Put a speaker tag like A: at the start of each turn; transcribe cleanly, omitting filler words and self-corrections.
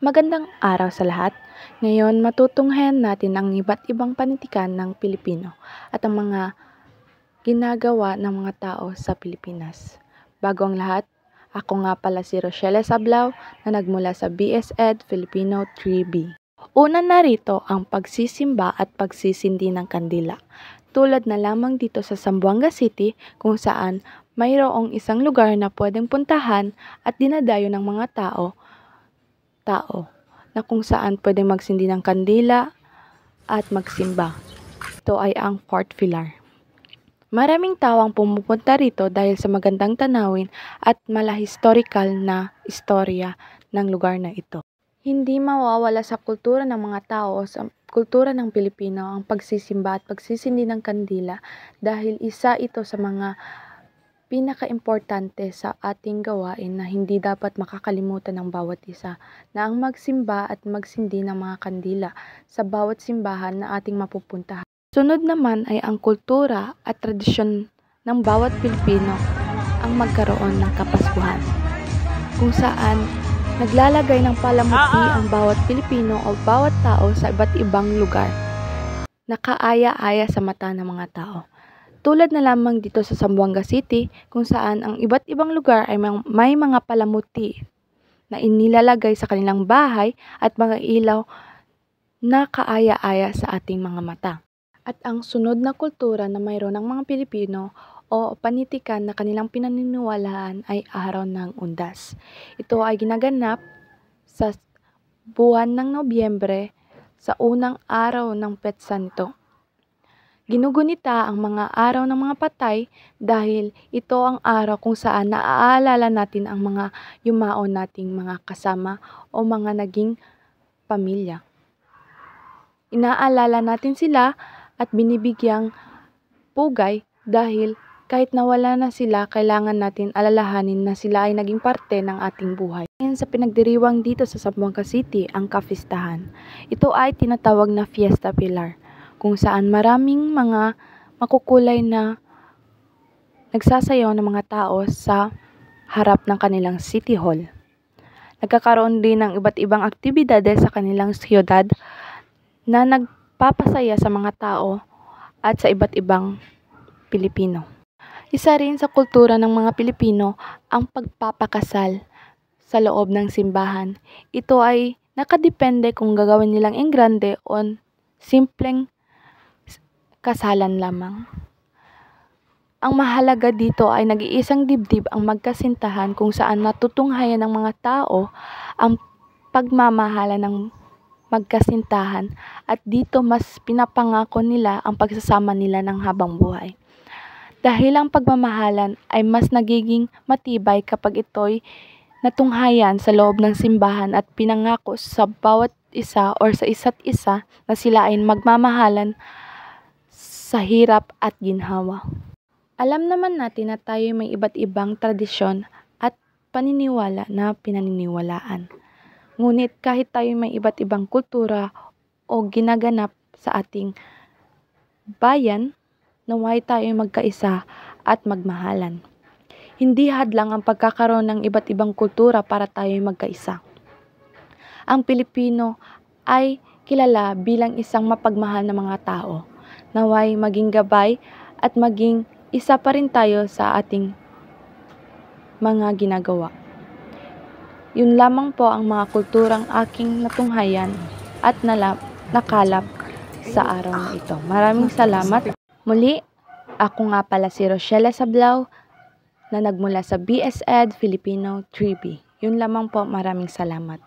A: Magandang araw sa lahat. Ngayon matutunghayan natin ang iba't ibang panitikan ng Pilipino at ang mga ginagawa ng mga tao sa Pilipinas. Bago ang lahat, ako nga pala si Rochelle Sablao na nagmula sa BS-Ed Filipino 3B. Una narito ang pagsisimba at pagsisindi ng kandila. Tulad na lamang dito sa Zamboanga City kung saan mayroong isang lugar na pwedeng puntahan at dinadayo ng mga tao na kung saan pwedeng magsindi ng kandila at magsimba. Ito ay ang Fort Pilar. Maraming tao ang pumupunta rito dahil sa magandang tanawin at historical na istorya ng lugar na ito. Hindi mawawala sa kultura ng mga tao sa kultura ng Pilipino ang pagsisimba at pagsisindi ng kandila dahil isa ito sa mga pinaka-importante sa ating gawain na hindi dapat makakalimutan ng bawat isa, na ang magsimba at magsindi ng mga kandila sa bawat simbahan na ating mapupuntahan. Sunod naman ay ang kultura at tradisyon ng bawat Pilipino ang magkaroon ng Kapaskuhan, kung saan naglalagay ng palamuti ang bawat Pilipino o bawat tao sa iba't ibang lugar, nakaaya-aya sa mata ng mga tao. Tulad na lamang dito sa Zamboanga City kung saan ang iba't ibang lugar ay may mga palamuti na inilalagay sa kanilang bahay at mga ilaw na kaaya-aya sa ating mga mata. At ang sunod na kultura na mayroon ng mga Pilipino o panitikan na kanilang pinaniniwalaan ay araw ng Undas. Ito ay ginaganap sa buwan ng Nobyembre sa unang araw ng petsa nito. Ginugunita ang mga araw ng mga patay dahil ito ang araw kung saan naaalala natin ang mga yumao nating mga kasama o mga naging pamilya. Inaalala natin sila at binibigyang pugay dahil kahit nawala na sila, kailangan natin alalahanin na sila ay naging parte ng ating buhay. Ngayon sa pinagdiriwang dito sa Zamboanga City, ang kapistahan. Ito ay tinatawag na Fiesta Pilar, kung saan maraming mga makukulay na nagsasayaw ng mga tao sa harap ng kanilang City Hall. Nagkakaroon din ng iba't ibang aktibidades sa kanilang siyudad na nagpapasaya sa mga tao at sa iba't ibang Pilipino. Isa rin sa kultura ng mga Pilipino ang pagpapakasal sa loob ng simbahan. Ito ay nakadepende kung gagawin nilang engrande o simpleng kasalan lamang. Ang mahalaga dito ay nag-iisang dibdib ang magkasintahan kung saan natutunghayan ng mga tao ang pagmamahala ng magkasintahan at dito mas pinapangako nila ang pagsasama nila ng habang buhay. Dahil ang pagmamahalan ay mas nagiging matibay kapag ito'y natunghayan sa loob ng simbahan at pinangako sa bawat isa o sa isa't isa na sila ay magmamahalan sa hirap at ginhawa. Alam naman natin na tayo may iba't ibang tradisyon at paniniwala na pinaniniwalaan. Ngunit kahit tayo may iba't ibang kultura o ginaganap sa ating bayan, naway tayo magkaisa at magmahalan. Hindi hadlang ang pagkakaroon ng iba't ibang kultura para tayo magkaisa. Ang Pilipino ay kilala bilang isang mapagmahal na mga tao. Naway maging gabay at maging isa pa rin tayo sa ating mga ginagawa. Yun lamang po ang mga kulturang aking natunghayan at nakalap sa araw na ito. Maraming salamat. Muli, ako nga pala si Rochelle Sablao na nagmula sa BS-Ed Filipino 3B. Yun lamang po, maraming salamat.